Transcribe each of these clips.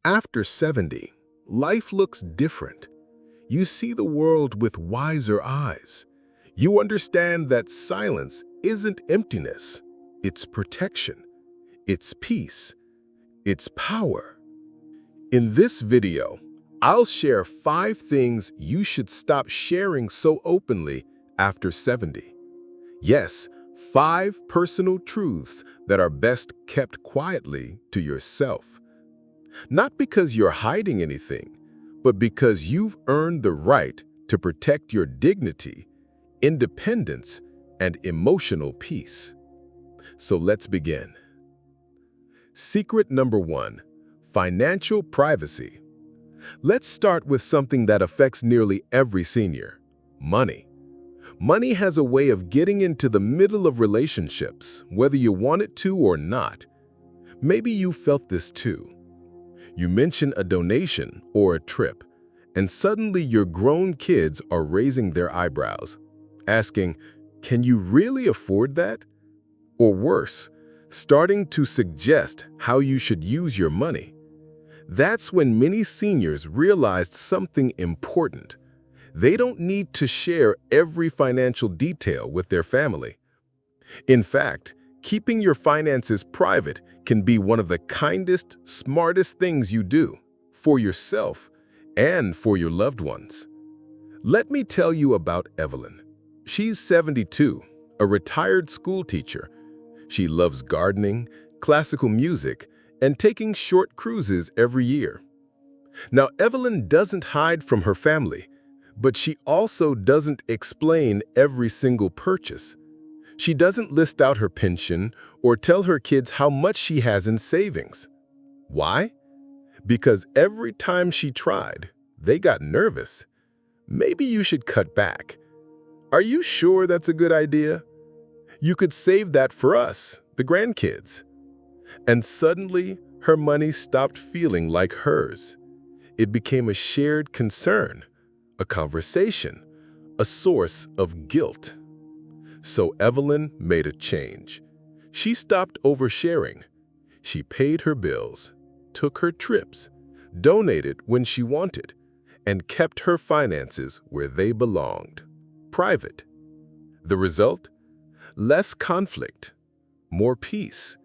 After 70, life looks different. You see the world with wiser eyes. You understand that silence isn't emptiness, it's protection, it's peace, it's power. In this video, I'll share 5 things you should stop sharing so openly after 70. Yes, 5 personal truths that are best kept quietly to yourself. Not because you're hiding anything, but because you've earned the right to protect your dignity, independence, and emotional peace. So let's begin. Secret number 1, financial privacy. Let's start with something that affects nearly every senior: money. Money has a way of getting into the middle of relationships, whether you want it to or not. Maybe you felt this too. You mention a donation or a trip, and suddenly your grown kids are raising their eyebrows, asking, "Can you really afford that?" Or worse, starting to suggest how you should use your money. That's when many seniors realized something important. They don't need to share every financial detail with their family. In fact, keeping your finances private can be one of the kindest, smartest things you do for yourself and for your loved ones. Let me tell you about Evelyn. She's 72, a retired school teacher. She loves gardening, classical music, and taking short cruises every year. Now, Evelyn doesn't hide from her family, but she also doesn't explain every single purchase. She doesn't list out her pension or tell her kids how much she has in savings. Why? Because every time she tried, they got nervous. Maybe you should cut back. Are you sure that's a good idea? You could save that for us, the grandkids. And suddenly, her money stopped feeling like hers. It became a shared concern, a conversation, a source of guilt. So Evelyn made a change. She stopped oversharing. She paid her bills, took her trips, donated when she wanted, and kept her finances where they belonged, private. The result? Less conflict, more peace,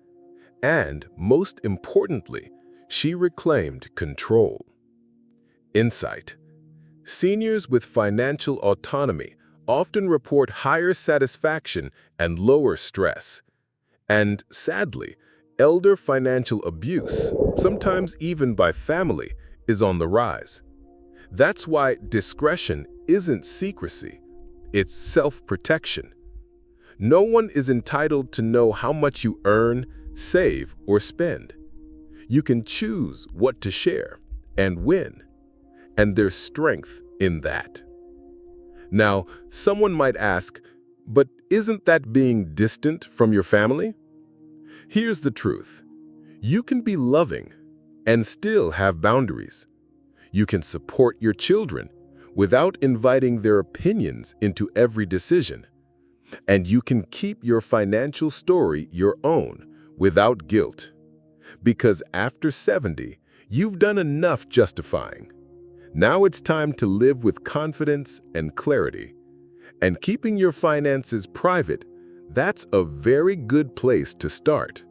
and most importantly, she reclaimed control. Insight. Seniors with financial autonomy often report higher satisfaction and lower stress. And sadly, elder financial abuse, sometimes even by family, is on the rise. That's why discretion isn't secrecy, it's self-protection. No one is entitled to know how much you earn, save, or spend. You can choose what to share and when, and there's strength in that. Now, someone might ask, but isn't that being distant from your family? Here's the truth. You can be loving and still have boundaries. You can support your children without inviting their opinions into every decision. And you can keep your financial story your own without guilt. Because after 70, you've done enough justifying. Now it's time to live with confidence and clarity. And keeping your finances private, that's a very good place to start.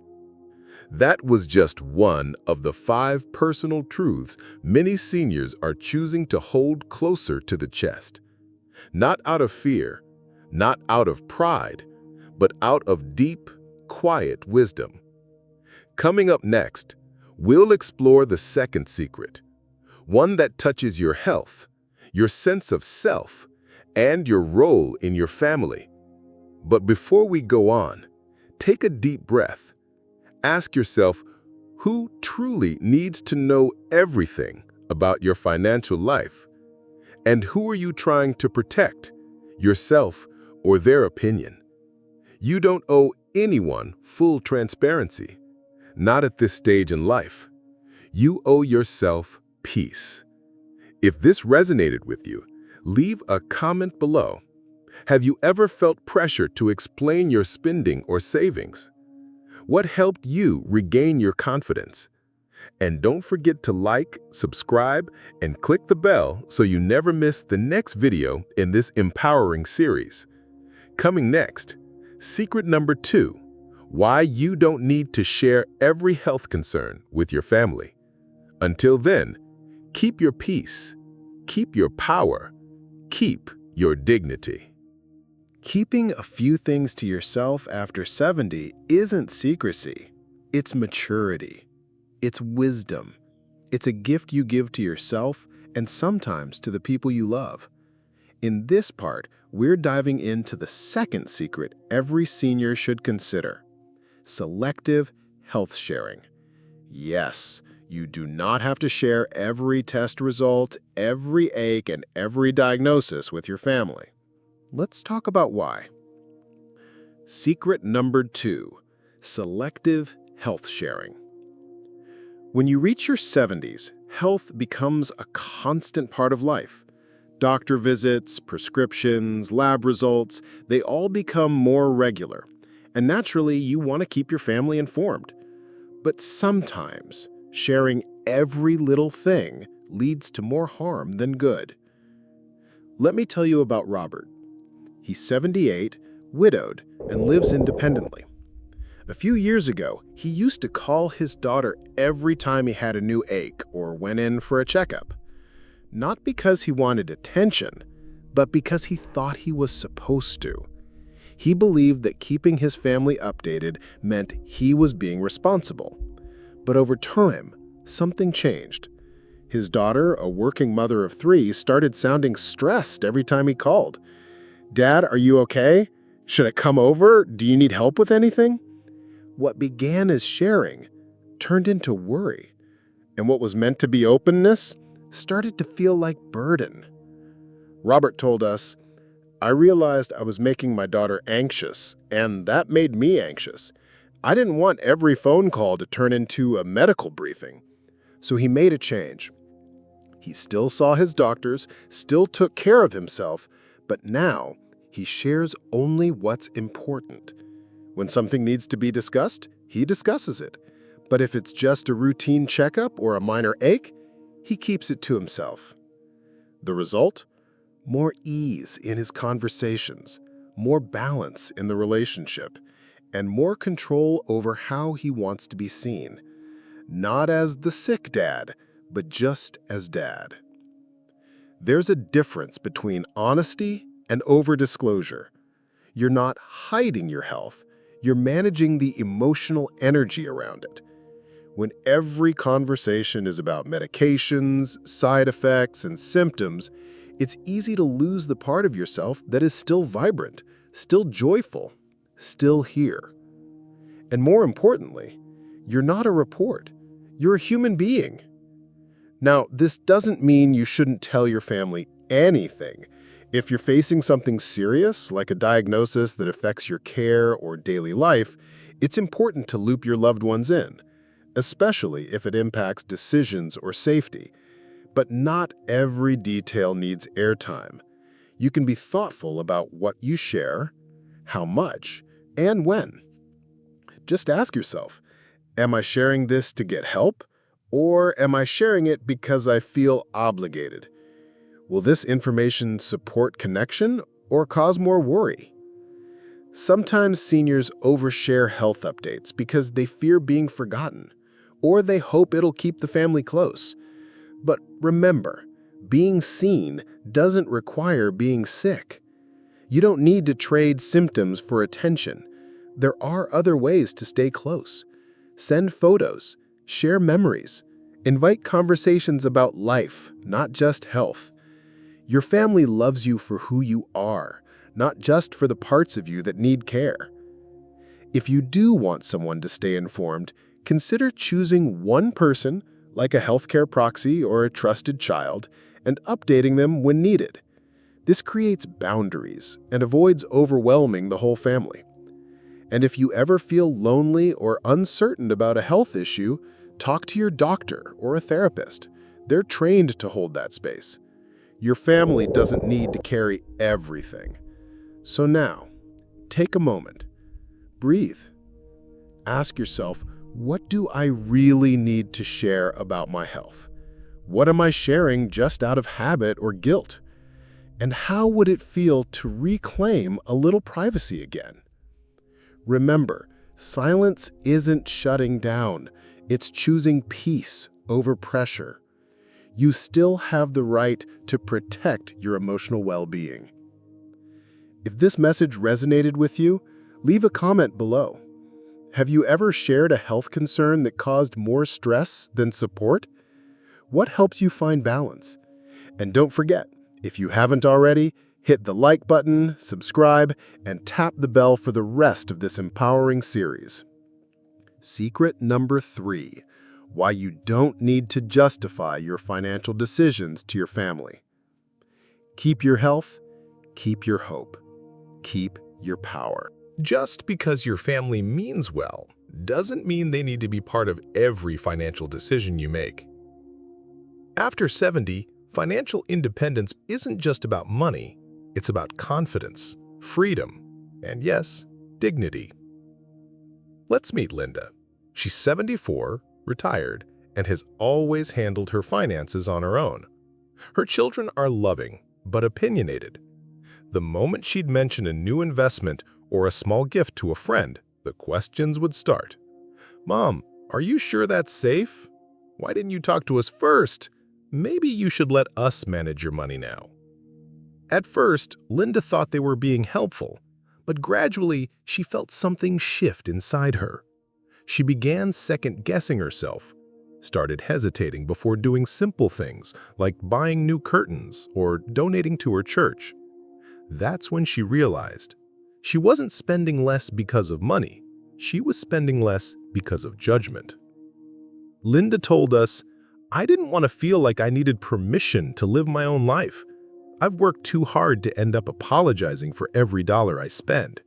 That was just one of the 5 personal truths many seniors are choosing to hold closer to the chest. Not out of fear, not out of pride, but out of deep, quiet wisdom. Coming up next, we'll explore the second secret, one that touches your health, your sense of self, and your role in your family. But before we go on, take a deep breath. Ask yourself, who truly needs to know everything about your financial life? And who are you trying to protect, yourself or their opinion? You don't owe anyone full transparency, not at this stage in life. You owe yourself peace. If this resonated with you, leave a comment below. Have you ever felt pressure to explain your spending or savings? What helped you regain your confidence? And don't forget to like, subscribe, and click the bell so you never miss the next video in this empowering series. Coming next, secret number 2, why you don't need to share every health concern with your family. Until then, keep your peace, keep your power, keep your dignity. Keeping a few things to yourself after 70 isn't secrecy. It's maturity. It's wisdom. It's a gift you give to yourself and sometimes to the people you love. In this part, we're diving into the second secret every senior should consider: selective health sharing. Yes, you do not have to share every test result, every ache, and every diagnosis with your family. Let's talk about why. Secret number 2, selective health sharing. When you reach your 70s, health becomes a constant part of life. Doctor visits, prescriptions, lab results, they all become more regular. And naturally, you want to keep your family informed. But sometimes, sharing every little thing leads to more harm than good. Let me tell you about Robert. He's 78, widowed, and lives independently. A few years ago, he used to call his daughter every time he had a new ache or went in for a checkup. Not because he wanted attention, but because he thought he was supposed to. He believed that keeping his family updated meant he was being responsible. But over time, something changed. His daughter, a working mother of 3, started sounding stressed every time he called. "Dad, are you okay? Should I come over? Do you need help with anything?" What began as sharing turned into worry, and what was meant to be openness started to feel like burden. Robert told us, "I realized I was making my daughter anxious, and that made me anxious. I didn't want every phone call to turn into a medical briefing." So he made a change. He still saw his doctors, still took care of himself, but now he shares only what's important. When something needs to be discussed, he discusses it. But if it's just a routine checkup or a minor ache, he keeps it to himself. The result? More ease in his conversations, more balance in the relationship, and more control over how he wants to be seen. Not as the sick dad, but just as dad. There's a difference between honesty and over-disclosure. You're not hiding your health, you're managing the emotional energy around it. When every conversation is about medications, side effects, and symptoms, it's easy to lose the part of yourself that is still vibrant, still joyful, still here. And more importantly, you're not a report. You're a human being. Now, this doesn't mean you shouldn't tell your family anything. If you're facing something serious, like a diagnosis that affects your care or daily life, it's important to loop your loved ones in, especially if it impacts decisions or safety. But not every detail needs airtime. You can be thoughtful about what you share, how much, and when. Just ask yourself, am I sharing this to get help, or am I sharing it because I feel obligated? Will this information support connection or cause more worry? Sometimes seniors overshare health updates because they fear being forgotten, or they hope it'll keep the family close. But remember, being seen doesn't require being sick. You don't need to trade symptoms for attention. There are other ways to stay close. Send photos, share memories, invite conversations about life, not just health. Your family loves you for who you are, not just for the parts of you that need care. If you do want someone to stay informed, consider choosing one person, like a healthcare proxy or a trusted child, and updating them when needed. This creates boundaries and avoids overwhelming the whole family. And if you ever feel lonely or uncertain about a health issue, talk to your doctor or a therapist. They're trained to hold that space. Your family doesn't need to carry everything. So now, take a moment. Breathe. Ask yourself, What do I really need to share about my health? What am I sharing just out of habit or guilt? And how would it feel to reclaim a little privacy again? Remember, silence isn't shutting down. It's choosing peace over pressure. You still have the right to protect your emotional well-being. If this message resonated with you, leave a comment below. Have you ever shared a health concern that caused more stress than support? What helped you find balance? And don't forget, if you haven't already, hit the like button, subscribe, and tap the bell for the rest of this empowering series. Secret number 3, why you don't need to justify your financial decisions to your family. Keep your health, keep your hope, keep your power. Just because your family means well doesn't mean they need to be part of every financial decision you make. After 70, financial independence isn't just about money, it's about confidence, freedom, and yes, dignity. Let's meet Linda. She's 74, retired, and has always handled her finances on her own. Her children are loving, but opinionated. The moment she'd mention a new investment or a small gift to a friend, the questions would start. "Mom, are you sure that's safe? Why didn't you talk to us first? Maybe you should let us manage your money now." At first, Linda thought they were being helpful, but gradually she felt something shift inside her. She began second-guessing herself, started hesitating before doing simple things like buying new curtains or donating to her church. That's when she realized she wasn't spending less because of money. She was spending less because of judgment. Linda told us, "I didn't want to feel like I needed permission to live my own life. I've worked too hard to end up apologizing for every dollar I spend."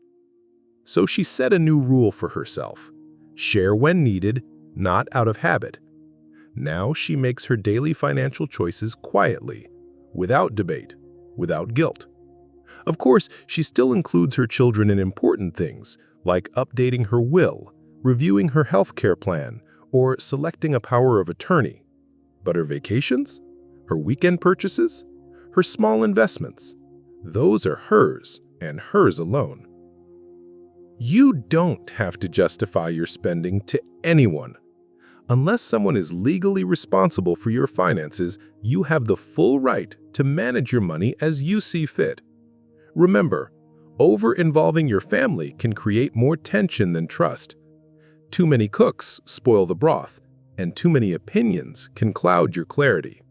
So she set a new rule for herself: share when needed, not out of habit. Now she makes her daily financial choices quietly, without debate, without guilt. Of course, she still includes her children in important things, like updating her will, reviewing her healthcare plan, or selecting a power of attorney. But her vacations, her weekend purchases, her small investments, those are hers and hers alone. You don't have to justify your spending to anyone. Unless someone is legally responsible for your finances, you have the full right to manage your money as you see fit. Remember, over-involving your family can create more tension than trust. Too many cooks spoil the broth, and too many opinions can cloud your clarity.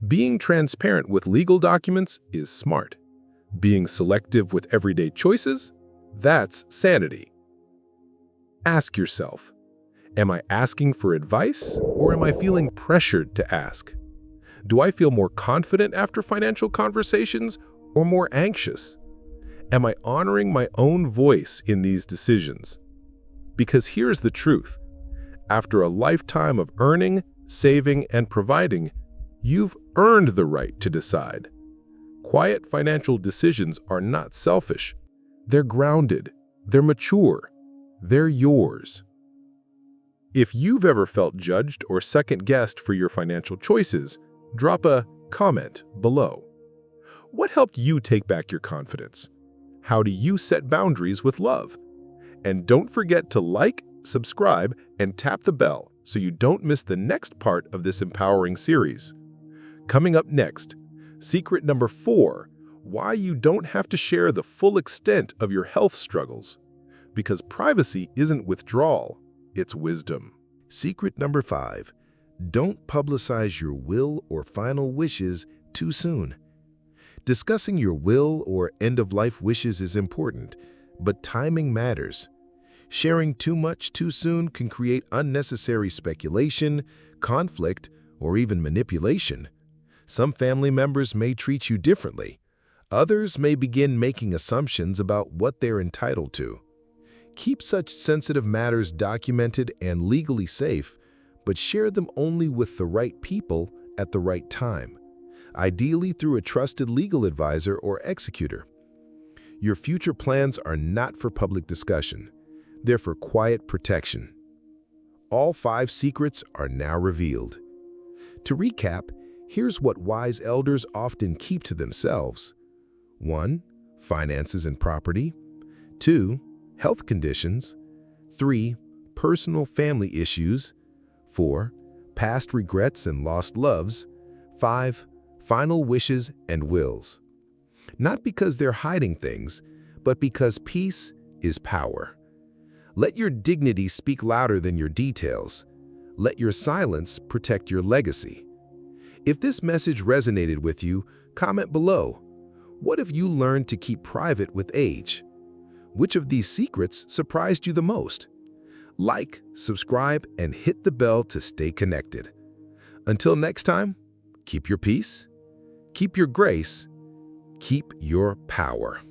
Being transparent with legal documents is smart. Being selective with everyday choices, that's sanity. Ask yourself, am I asking for advice or am I feeling pressured to ask? Do I feel more confident after financial conversations or more anxious? Am I honoring my own voice in these decisions? Because here's the truth. After a lifetime of earning, saving, and providing, you've earned the right to decide. Quiet financial decisions are not selfish. They're grounded, they're mature, they're yours. If you've ever felt judged or second-guessed for your financial choices, drop a comment below. What helped you take back your confidence? How do you set boundaries with love? And don't forget to like, subscribe, and tap the bell so you don't miss the next part of this empowering series. Coming up next, secret number 4, why you don't have to share the full extent of your health struggles. Because privacy isn't withdrawal, it's wisdom. Secret number 5, don't publicize your will or final wishes too soon. Discussing your will or end-of-life wishes is important, but timing matters. Sharing too much too soon can create unnecessary speculation, conflict, or even manipulation. Some family members may treat you differently. Others may begin making assumptions about what they're entitled to. Keep such sensitive matters documented and legally safe, but share them only with the right people at the right time, ideally through a trusted legal advisor or executor. Your future plans are not for public discussion. They're for quiet protection. All 5 secrets are now revealed. To recap, here's what wise elders often keep to themselves. 1. Finances and property. 2. Health conditions. 3. Personal family issues. 4. Past regrets and lost loves. 5. Final wishes and wills. Not because they're hiding things, but because peace is power. Let your dignity speak louder than your details. Let your silence protect your legacy. If this message resonated with you, comment below. What have you learned to keep private with age? Which of these secrets surprised you the most? Like, subscribe, and hit the bell to stay connected. Until next time, keep your peace, keep your grace, keep your power.